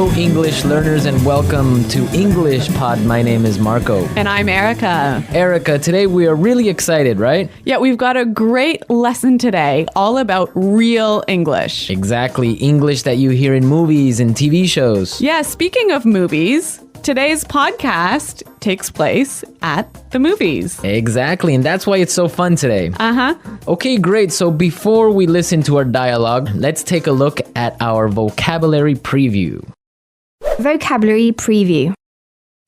Hello, English learners, and welcome to English Pod. My name is Marco. And I'm Erica. Erica, today we are really excited, right? Yeah, we've got a great lesson today all about real English. Exactly, English that you hear in movies and TV shows. Yeah, speaking of movies, today's podcast takes place at the movies. Exactly, and that's why it's so fun today. Uh-huh. Okay, great. So before we listen to our dialogue, let's take a look at our vocabulary preview. Vocabulary preview.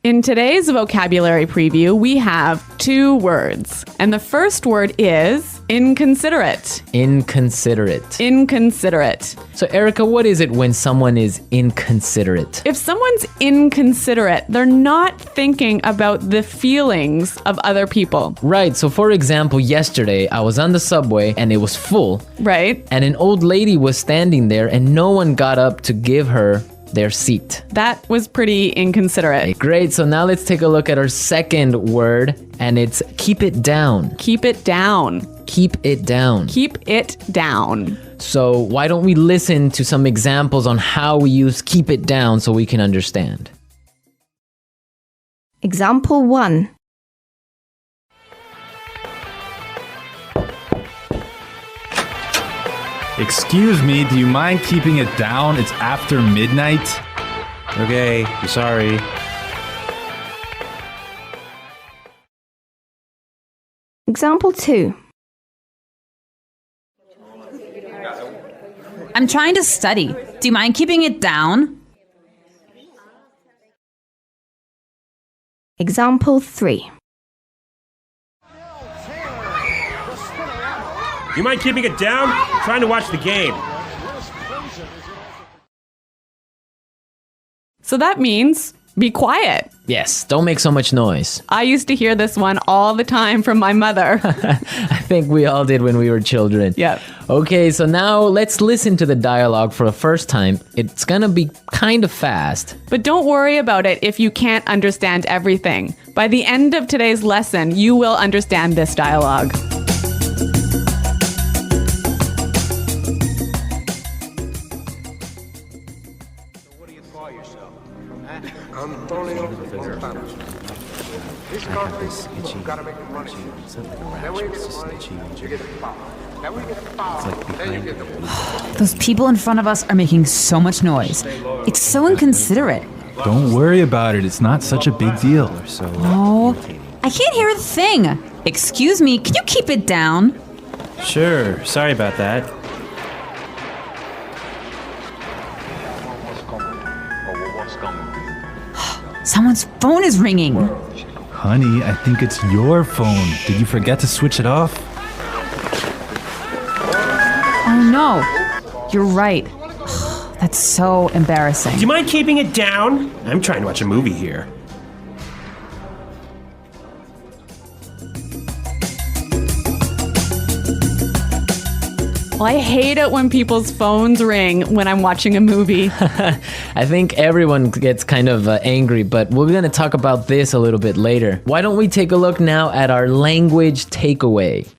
In today's vocabulary preview, we have two words. And the first word is inconsiderate. Inconsiderate. Inconsiderate. So Erica, what is it when someone is inconsiderate? If someone's inconsiderate, they're not thinking about the feelings of other people. Right, so for example, yesterday I was on the subway and it was full. Right? And an old lady was standing there and no one got up to give her their seat. That was pretty inconsiderate. Great, so now let's take a look at our second word, and it's keep it down. Keep it down. Keep it down. Keep it down. So why don't we listen to some examples on how we use keep it down so we can understand. Example 1. Excuse me, do you mind keeping it down? It's after midnight. Okay, I'm sorry. Example 2. I'm trying to study. Do you mind keeping it down? Example 3. You mind keeping it down? I'm trying to watch the game. So that means be quiet. Yes, don't make so much noise. I used to hear this one all the time from my mother. I think we all did when we were children. Yeah. Okay, so now let's listen to the dialogue for the first time. It's gonna be kind of fast. But don't worry about it if you can't understand everything. By the end of today's lesson, you will understand this dialogue. Antonio Montano. This country, you've got to make the money. Then we get the money, you get the power. Then we get the power, then you get the money. Those people in front of us are making so much noise. It's so inconsiderate. Don't worry about it. It's not such a big deal. Oh, I can't hear a thing. Excuse me, can you keep it down? Sure, sorry about that. Someone's phone is ringing. Honey, I think it's your phone. Did you forget to switch it off? Oh no, you're right. That's so embarrassing. Do you mind keeping it down? I'm trying to watch a movie here. Well, I hate it when people's phones ring when I'm watching a movie. I think everyone gets kind of angry, but we're going to talk about this a little bit later. Why don't we take a look now at our language takeaway?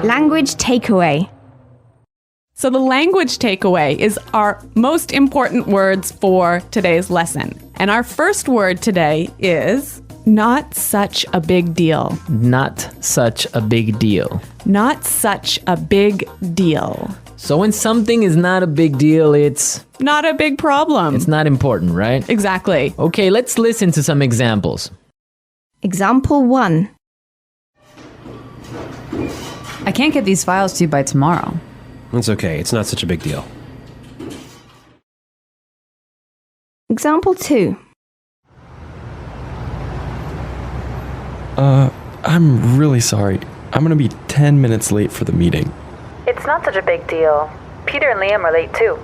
Language takeaway. So the language takeaway is our most important words for today's lesson. And our first word today is not such a big deal. Not such a big deal. Not such a big deal. So when something is not a big deal, it's not a big problem. It's not important, right? Exactly. Okay, let's listen to some examples. Example 1. I can't get these files to you by tomorrow. It's okay, it's not such a big deal. Example 2. I'm really sorry. I'm gonna be 10 minutes late for the meeting. It's not such a big deal. Peter and Liam are late too.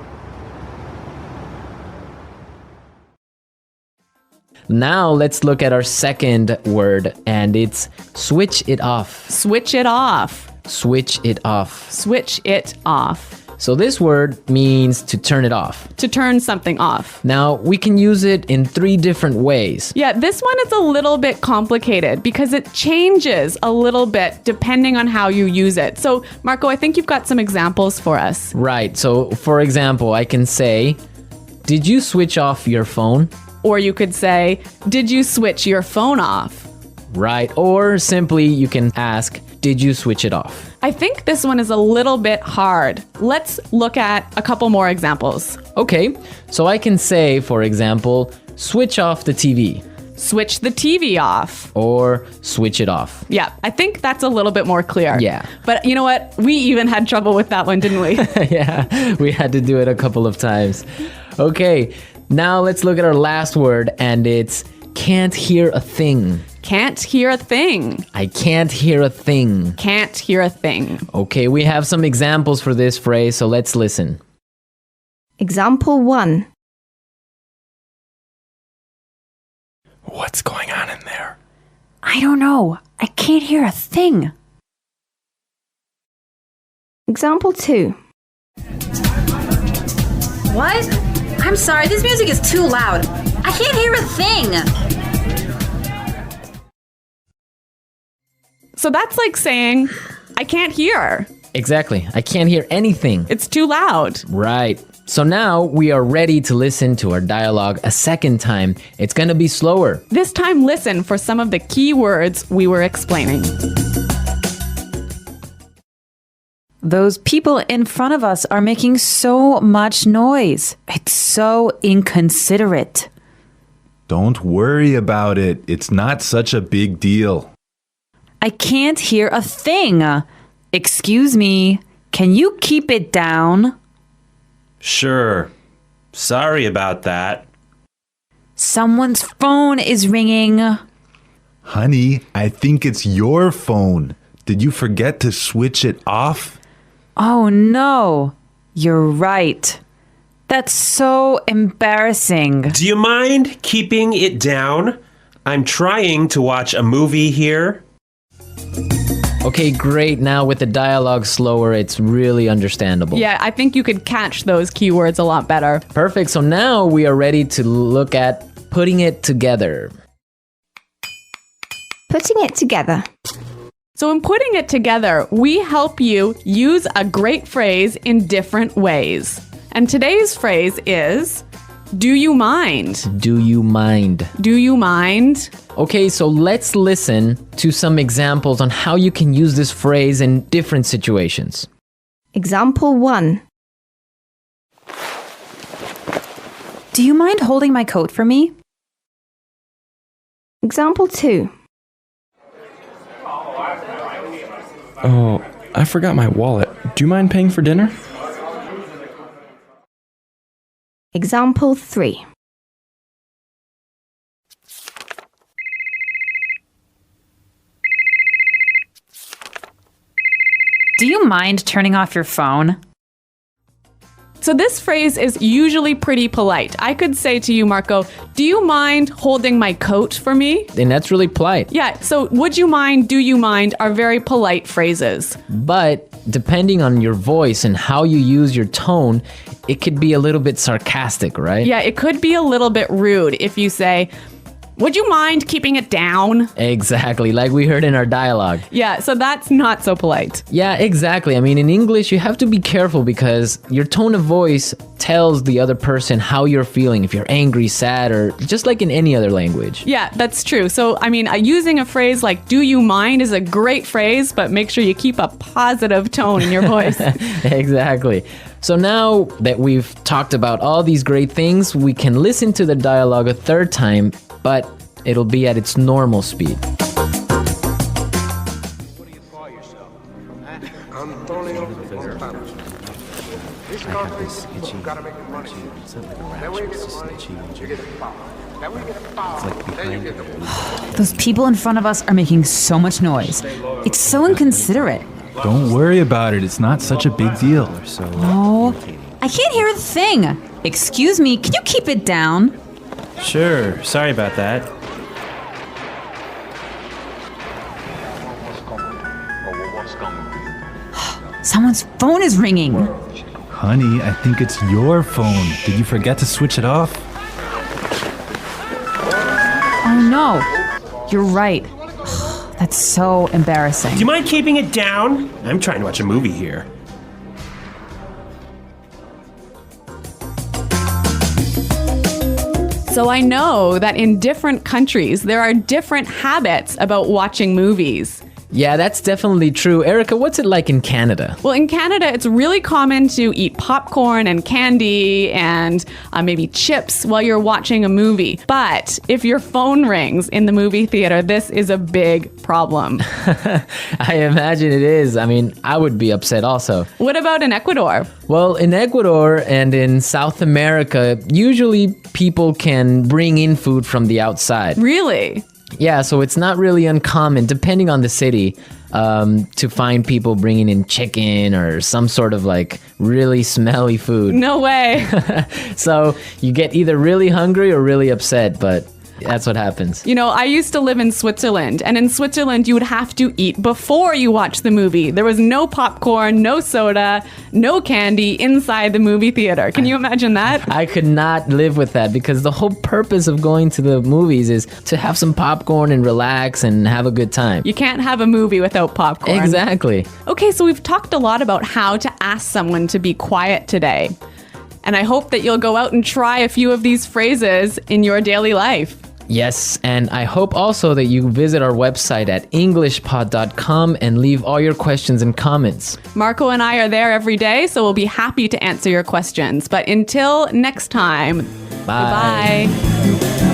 Now let's look at our second word, and it's switch it off. Switch it off. Switch it off. Switch it off. So this word means to turn it off. To turn something off. Now, we can use it in 3 different ways. Yeah, this one is a little bit complicated because it changes a little bit depending on how you use it. So, Marco, I think you've got some examples for us. Right. So, for example, I can say, did you switch off your phone? Or you could say, did you switch your phone off? Right. Or simply you can ask, did you switch it off? I think this one is a little bit hard. Let's look at a couple more examples. Okay, so I can say, for example, switch off the TV. Switch the TV off. Or switch it off. Yeah, I think that's a little bit more clear. Yeah. But you know what? We even had trouble with that one, didn't we? Yeah, we had to do it a couple of times. Okay, now let's look at our last word, and it's can't hear a thing. Can't hear a thing. I can't hear a thing. Can't hear a thing. Okay, we have some examples for this phrase, so let's listen. Example 1. What's going on in there? I don't know. I can't hear a thing. Example 2. What? I'm sorry, this music is too loud. I can't hear a thing. So that's like saying, I can't hear. Exactly, I can't hear anything. It's too loud. Right. So now we are ready to listen to our dialogue a second time. It's going to be slower. This time, listen for some of the key words we were explaining. Those people in front of us are making so much noise. It's so inconsiderate. Don't worry about it. It's not such a big deal. I can't hear a thing. Excuse me, can you keep it down? Sure. Sorry about that. Someone's phone is ringing. Honey, I think it's your phone. Did you forget to switch it off? Oh no, you're right. That's so embarrassing. Do you mind keeping it down? I'm trying to watch a movie here. Okay, great. Now with the dialogue slower, it's really understandable. Yeah, I think you could catch those keywords a lot better. Perfect. So now we are ready to look at putting it together. Putting it together. So in putting it together, we help you use a great phrase in different ways. And today's phrase is, do you mind? Do you mind? Do you mind? Okay, so let's listen to some examples on how you can use this phrase in different situations. Example 1. Do you mind holding my coat for me? Example 2. Oh, I forgot my wallet. Do you mind paying for dinner? Example 3. Do you mind turning off your phone? So this phrase is usually pretty polite. I could say to you, Marco, do you mind holding my coat for me? And that's really polite. Yeah, so would you mind, do you mind are very polite phrases. But depending on your voice and how you use your tone, it could be a little bit sarcastic, right? Yeah, it could be a little bit rude if you say, would you mind keeping it down? Exactly, like we heard in our dialogue. Yeah, so that's not so polite. Yeah, exactly. I mean, in English, you have to be careful because your tone of voice tells the other person how you're feeling, if you're angry, sad, or just like in any other language. Yeah, that's true. So, I mean, using a phrase like, do you mind is a great phrase, but make sure you keep a positive tone in your voice. Exactly. So now that we've talked about all these great things, we can listen to the dialogue a third time, but it'll be at its normal speed. Antonio Montano. This country, you gotta make the money. Then we get the money, you get the power. Then we get the power, then you get the money. Those people in front of us are making so much noise. It's so inconsiderate. Don't worry about it. It's not such a big deal. Oh, I can't hear a thing. Excuse me, can you keep it down? Sure. Sorry about that. Someone's phone is ringing. Honey, I think it's your phone. Did you forget to switch it off? Oh no, you're right. That's so embarrassing. Do you mind keeping it down? I'm trying to watch a movie here. So I know that in different countries, there are different habits about watching movies. Yeah, that's definitely true. Erica, what's it like in Canada? Well, in Canada, it's really common to eat popcorn and candy and maybe chips while you're watching a movie. But if your phone rings in the movie theater, this is a big problem. I imagine it is. I mean, I would be upset also. What about in Ecuador? Well, in Ecuador and in South America, usually people can bring in food from the outside. Really? Yeah, so it's not really uncommon, depending on the city, to find people bringing in chicken or some sort of like really smelly food. No way. So you get either really hungry or really upset, but that's what happens. You know, I used to live in Switzerland, and in Switzerland, you would have to eat before you watch the movie. There was no popcorn, no soda, no candy inside the movie theater. Can you imagine that? I could not live with that because the whole purpose of going to the movies is to have some popcorn and relax and have a good time. You can't have a movie without popcorn. Exactly. Okay, so we've talked a lot about how to ask someone to be quiet today. And I hope that you'll go out and try a few of these phrases in your daily life. Yes, and I hope also that you visit our website at englishpod.com and leave all your questions and comments. Marco and I are there every day, so we'll be happy to answer your questions. But until next time, Bye. goodbye.